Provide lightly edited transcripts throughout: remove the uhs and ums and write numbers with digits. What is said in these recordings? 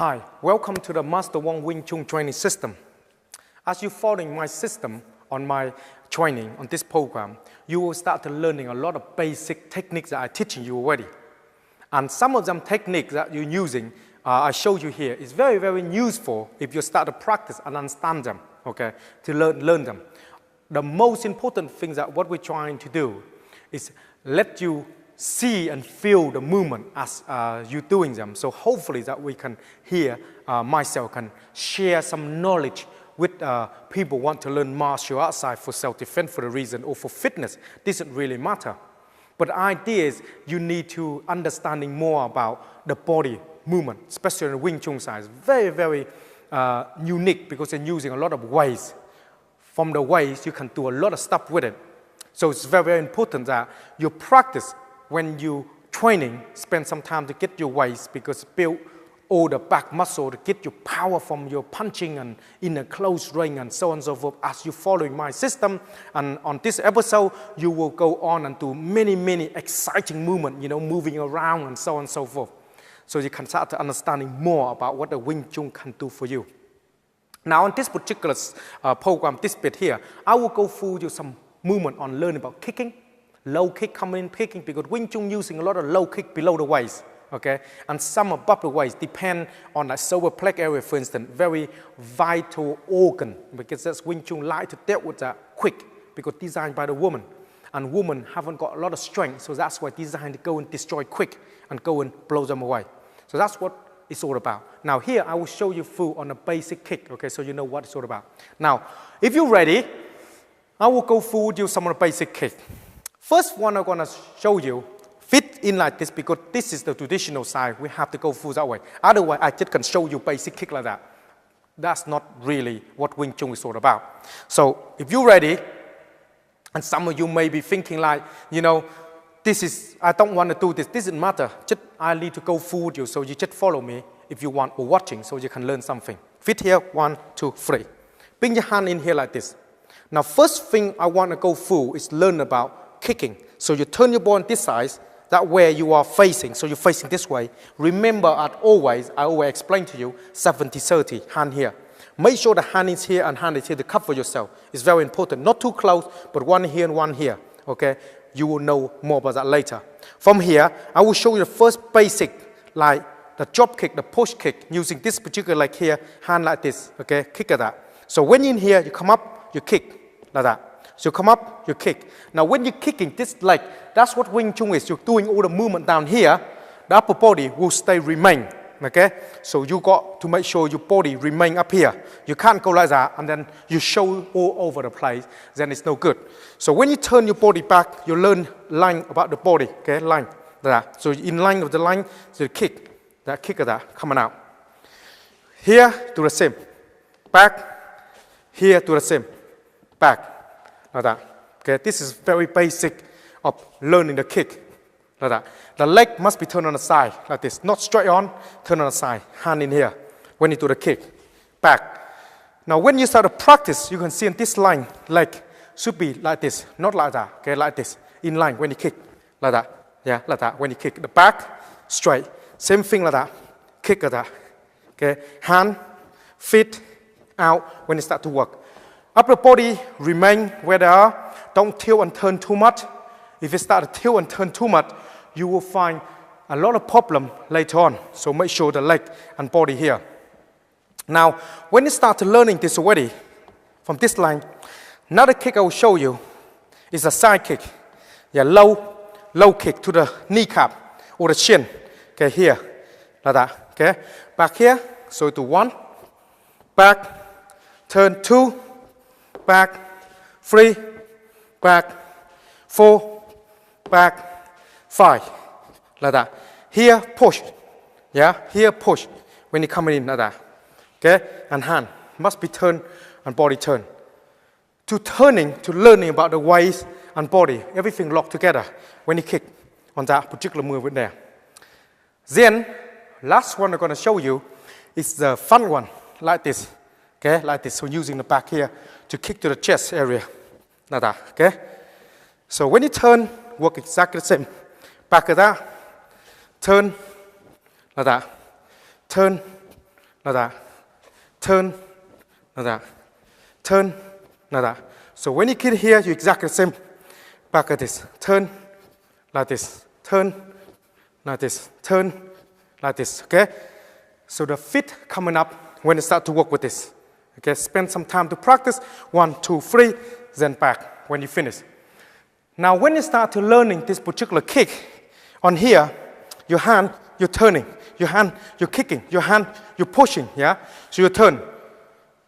Hi, welcome to the Master Wong Wing Chun training system. As you following my system on my training on this program, you will start to learning a lot of basic techniques that I'm teaching you already. And some of them techniques that you're using, I showed you here, is very, very useful if you start to practice and understand them, okay, to learn them. The most important thing that what we're trying to do is let you see and feel the movement as you're doing them. So hopefully that we can hear, myself can share some knowledge with people who want to learn martial arts side for self-defense for the reason or for fitness. Doesn't really matter. But the idea is you need to understanding more about the body movement, especially in the Wing Chun side. It's very, very unique because they're using a lot of ways. From the ways, you can do a lot of stuff with it. So it's very, very important that you practice when you training, spend some time to get your waist because build all the back muscle to get your power from your punching and in a close range and so on and so forth. As you following my system, and on this episode, you will go on and do many, many exciting movements, moving around and so on and so forth. So you can start to understanding more about what the Wing Chun can do for you. Now on this particular program, this bit here, I will go through you some movement on learning about kicking, low kick coming in kicking, because Wing Chun using a lot of low kick below the waist, okay? And some above the waist, depend on the solar plexus area, for instance, very vital organ, because that's Wing Chun like to deal with that quick, because designed by the woman. And women haven't got a lot of strength, so that's why designed to go and destroy quick and go and blow them away. So that's what it's all about. Now here, I will show you through on a basic kick, okay, so you know what it's all about. Now, if you're ready, I will go through with you some of the basic kick. First one I'm going to show you, fit in like this because this is the traditional side. We have to go through that way. Otherwise, I just can show you basic kick like that. That's not really what Wing Chun is all about. So if you're ready, and some of you may be thinking like, this is, I don't want to do this. This doesn't matter. Just I need to go through with you. So you just follow me if you want or watching so you can learn something. Fit here, 1, 2, 3. Bring your hand in here like this. Now, first thing I want to go through is learn about kicking. So you turn your ball on this side, that way you are facing, so you're facing this way. Remember, I always explain to you, 70-30, hand here. Make sure the hand is here and hand is here to cover yourself. It's very important. Not too close, but one here and one here, okay? You will know more about that later. From here, I will show you the first basic, like the drop kick, the push kick, using this particular leg here, hand like this, okay? Kick at that. So when you're in here, you come up, you kick, like that. So you come up, you kick. Now when you're kicking this leg, that's what Wing Chun is. You're doing all the movement down here. The upper body will remain, okay? So you got to make sure your body remain up here. You can't go like that and then you show all over the place. Then it's no good. So when you turn your body back, you learn line about the body, okay? Line, like that. So in line of the line, so you kick. That kick of that coming out. Here, do the same. Back. Here, do the same. Back. Like that. Okay, this is very basic of learning the kick. Like that. The leg must be turned on the side, like this. Not straight on, turn on the side. Hand in here. When you do the kick. Back. Now when you start to practice, you can see in this line, leg should be like this. Not like that. Okay, like this. In line when you kick. Like that. Yeah, like that. When you kick. The back, straight. Same thing like that. Kick like that. Okay, hand, feet, out when you start to work. Upper body remain where they are. Don't tilt and turn too much. If you start to tilt and turn too much, you will find a lot of problem later on. So make sure the leg and body here. Now, when you start to learning this already, from this line, another kick I will show you is a side kick. Yeah, low kick to the kneecap or the shin. Okay, here, like that. Okay, back here. So do 1, back, turn 2. Back, 3, back, 4, back, 5, like that. Here, push, yeah, here, push, when you're coming in, like that, okay? And hand must be turned and body turn. To turning, to learning about the waist and body, everything locked together when you kick on that particular movement there. Then, last one I'm going to show you is the fun one, like this. Okay, like this. So using the back here to kick to the chest area. Like that, okay? So when you turn, work exactly the same. Back of that, turn, like that. Turn, like that. Turn, like that. Turn, like that. So when you get here, you exactly the same. Back at this. Turn, like this. Turn, like this. Turn, like this. Okay? So the feet coming up when you start to work with this. Okay? Spend some time to practice. 1, 2, 3, then back when you finish. Now when you start to learning this particular kick, on here, your hand, you're turning. Your hand, you're kicking. Your hand, you're pushing. Yeah? So you turn.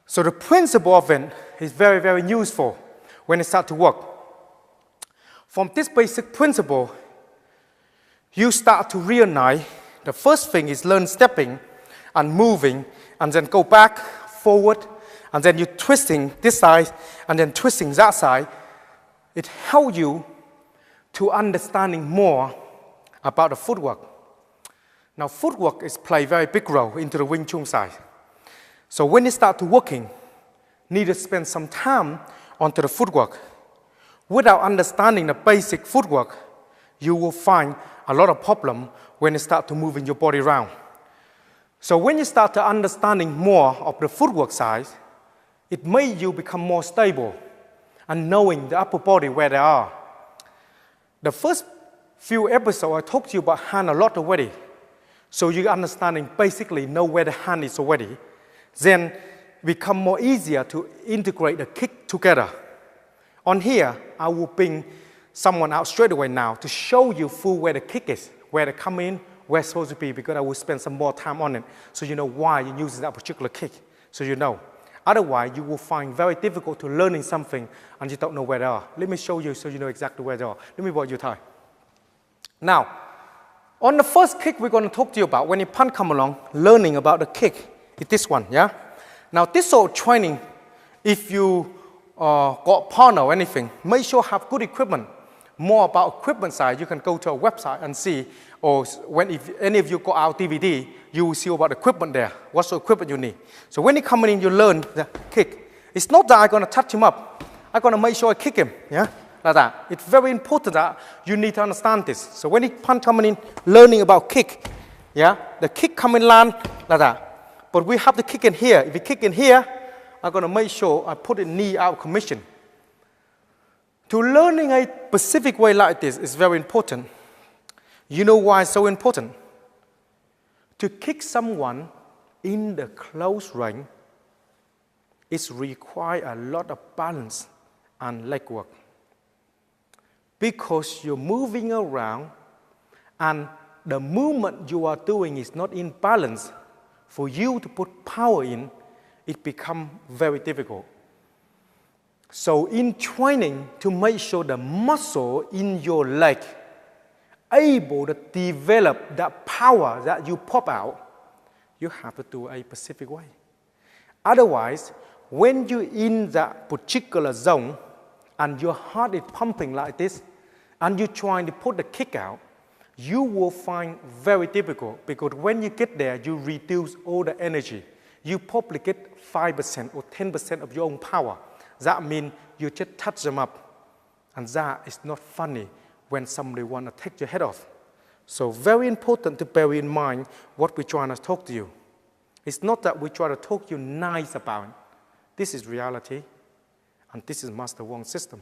So the principle of it is very, very useful when you start to work. From this basic principle, you start to realize the first thing is learn stepping and moving, and then go back, forward, and then you're twisting this side, and then twisting that side. It helps you to understanding more about the footwork. Now, footwork is play a very big role into the Wing Chun side. So when you start to working, need to spend some time onto the footwork. Without understanding the basic footwork, you will find a lot of problem when you start to moving your body around. So when you start to understanding more of the footwork side, it makes you become more stable and knowing the upper body where they are. The first few episodes I talked to you about hand a lot already. So you understanding basically know where the hand is already. Then become more easier to integrate the kick together. On here, I will bring someone out straight away now to show you full where the kick is, where they come in, where it's supposed to be, because I will spend some more time on it so you know why you're using that particular kick, so you know. Otherwise, you will find very difficult to learning something and you don't know where they are. Let me show you so you know exactly where they are. Let me borrow your time. Now, on the first kick we're going to talk to you about, when your punch come along, learning about the kick, is this one, yeah? Now, this sort of training, if you got partner or anything, make sure have good equipment. More about equipment side, you can go to a website and see, or when if any of you got our DVD, you will see about equipment there, what sort of equipment you need. So when you come in, you learn the kick. It's not that I'm going to touch him up. I'm going to make sure I kick him, yeah, like that. It's very important that you need to understand this. So when you punch coming in, learning about kick, yeah, the kick coming land, like that. But we have to kick in here. If you kick in here, I'm going to make sure I put the knee out of commission. To learning a specific way like this is very important. You know why it's so important? To kick someone in the close range, it requires a lot of balance and leg work. Because you're moving around and the movement you are doing is not in balance, for you to put power in, it becomes very difficult. So in training, to make sure the muscle in your leg able to develop that power that you pop out, you have to do a specific way. Otherwise, when you're in that particular zone and your heart is pumping like this, and you're trying to put the kick out, you will find very difficult, because when you get there, you reduce all the energy. You probably get 5% or 10% of your own power. That means you just touch them up. And that is not funny when somebody want to take your head off. So very important to bear in mind what we're trying to talk to you. It's not that we try to talk to you nice about it. This is reality. And this is Master Wong's system.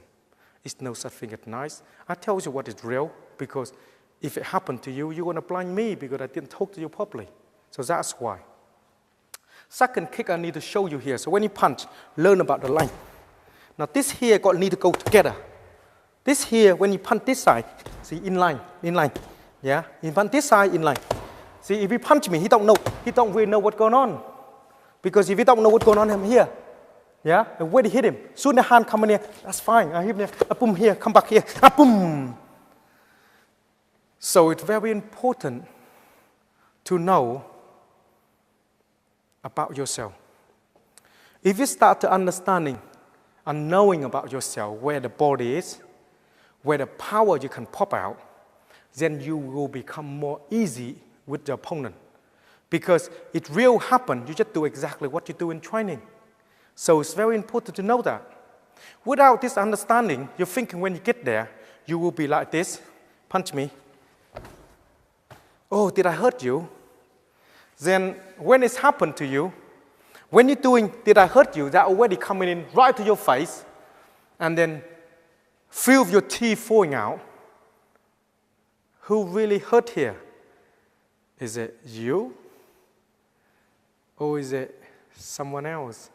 It's no such thing as nice. I tell you what is real, because if it happened to you, you're going to blame me because I didn't talk to you properly. So that's why. Second kick I need to show you here. So when you punch, learn about the line. Now this here need to go together. This here, when you punch this side, see, in line. Yeah, you punch this side, in line. See, if he punch me, he don't really know what's going on. Because if he don't know what's going on, I'm here. Yeah, and where he hit him. Soon the hand come in here, that's fine. I hit him here, boom here, come back here, boom. So it's very important to know about yourself. If you start to understanding and knowing about yourself, where the body is, where the power you can pop out, then you will become more easy with the opponent. Because it will happen, you just do exactly what you do in training. So it's very important to know that. Without this understanding, you're thinking when you get there, you will be like this, punch me. Oh, did I hurt you? Then when it's happened to you, when you're doing, did I hurt you? That already coming in right to your face, and then feel your teeth falling out. Who really hurt here? Is it you? Or is it someone else?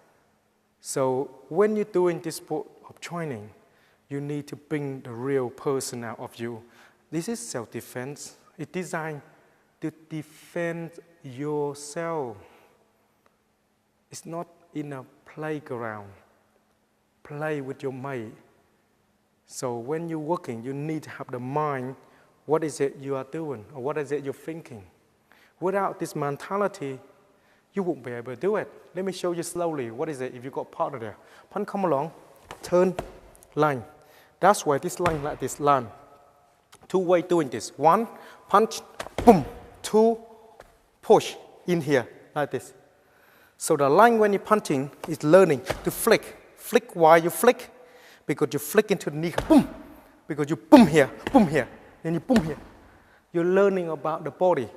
So when you're doing this sport of training, you need to bring the real person out of you. This is self-defense. It's designed to defend yourself. It's not in a playground. Play with your mate. So when you're working, you need to have the mind, what is it you are doing, or what is it you're thinking. Without this mentality, you won't be able to do it. Let me show you slowly. What is it if you got partner there? Punch, come along, turn, line. That's why this line like this, line. Two way doing this. One, punch, boom. Two, push in here, like this. So the line when you're punching is learning to flick. Flick while you flick, because you flick into the knee, boom. Because you boom here, then you boom here. You're learning about the body.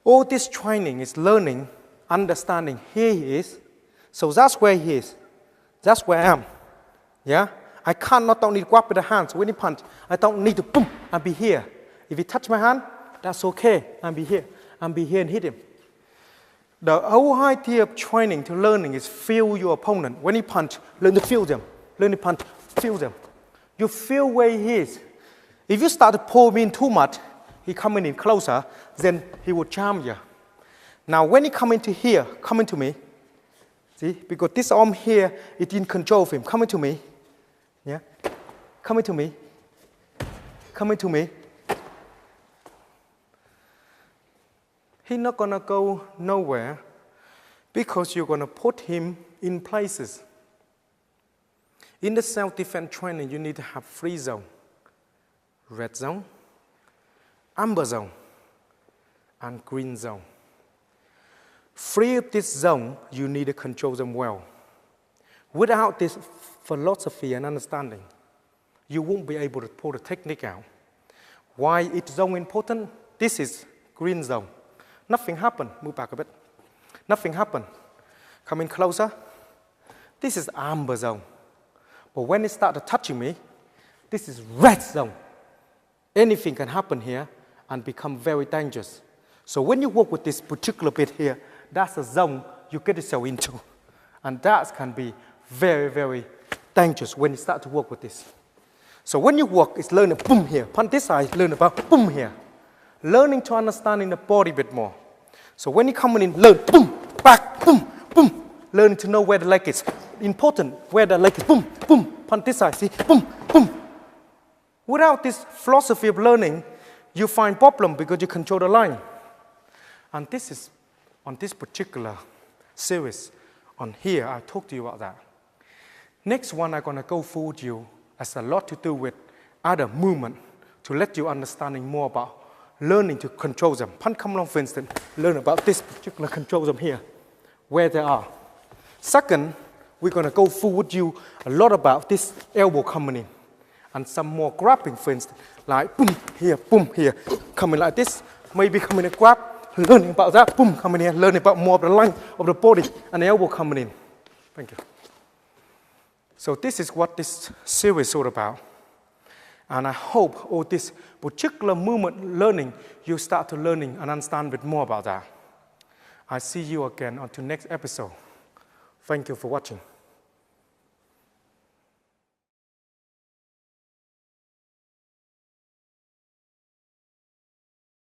All this training is learning, understanding. Here he is. So that's where he is. That's where I am. Yeah? I cannot only grab with the hands. When he punch, I don't need to boom and be here. If he touch my hand, that's okay. And be here. And be here and hit him. The whole idea of training to learning is feel your opponent. When he punch, learn to feel them. Learn to punch, feel them. You feel where he is. If you start to pull him in too much, he coming in closer, then he will charm you. Now when he come into here, coming to me, see, because this arm here is in control of him. Coming to me, yeah, coming to me, coming to me. He's not gonna go nowhere because you're gonna put him in places. In the self-defense training, you need to have 3 zones. Red zone, amber zone, and green zone. 3 of this zone, you need to control them well. Without this philosophy and understanding, you won't be able to pull the technique out. Why is zone important? This is green zone. Nothing happened. Move back a bit. Nothing happened. Come in closer. This is amber zone. But when it started touching me, this is red zone. Anything can happen here and become very dangerous. So when you work with this particular bit here, that's a zone you get yourself into. And that can be very, very dangerous when you start to work with this. So when you work, it's learning boom here. On this side, learn about boom here. Learning to understanding the body a bit more. So when you come in, learn boom, back, boom, boom. Learning to know where the leg is. Important, where the leg is, boom, boom. On this side, see, boom, boom. Without this philosophy of learning, you find problem because you control the line. And this is, on this particular series, on here, I talked to you about that. Next one I'm gonna go through with you has a lot to do with other movement to let you understanding more about learning to control them. Punch, come along, for instance, learn about this particular control them here, where they are. Second, we're gonna go through with you a lot about this elbow coming in. And some more grabbing, for instance, like boom here, coming like this, maybe coming in grab, learning about that, boom, coming here, learning about more of the line of the body and the elbow coming in. Thank you. So this is what this series is all about. And I hope all this particular movement learning, you start to learning and understand a bit more about that. I see you again until next episode. Thank you for watching.